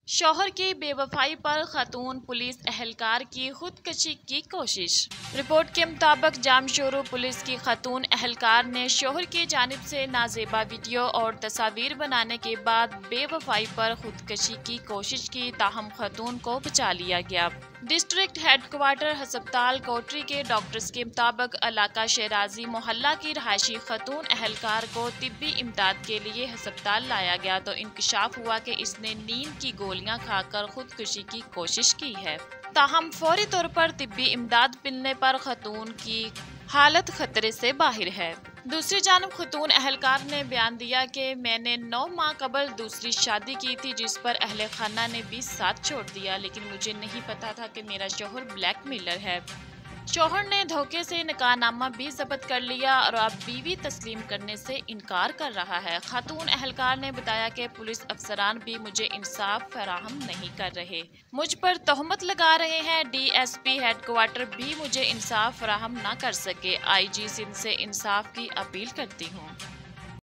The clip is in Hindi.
शौहर की बेवफाई पर खातून पुलिस एहलकार की खुदकशी की कोशिश। रिपोर्ट के मुताबिक जामशोरो पुलिस की खातून एहलकार ने शौहर की जानिब से नाजेबा वीडियो और तस्वीर बनाने के बाद बेवफाई पर खुदकशी की कोशिश की, ताहम खातून को बचा लिया गया। डिस्ट्रिक्ट हेडक्वार्टर हस्पताल कोटरी के डॉक्टर्स के मुताबिक इलाका शहराजी मोहल्ला की रहायशी खातून एहलकार को तिब्बी इमदाद के लिए हस्पताल लाया गया तो इंकशाफ हुआ कि इसने नींद की गोलियां खाकर खुदकुशी की कोशिश की है। ताहम फौरी तौर पर तिब्बी इमदाद मिलने पर खातून की हालत खतरे से बाहर है। दूसरी जानब खातून एहलकार ने बयान दिया कि मैंने 9 माह कबल दूसरी शादी की थी, जिस पर अहले खाना ने भी साथ छोड़ दिया, लेकिन मुझे नहीं पता था कि मेरा शौहर ब्लैकमेलर है। शौहर ने धोखे से निकाहनामा भी जब्त कर लिया और अब बीवी तस्लीम करने से इनकार कर रहा है। खातून एहलकार ने बताया कि पुलिस अफसरान भी मुझे इंसाफ फराहम नहीं कर रहे, मुझ पर तोहमत लगा रहे हैं। DSP हेडक्वार्टर भी मुझे इंसाफ फराहम न कर सके। IG सिंध से इंसाफ की अपील करती हूँ।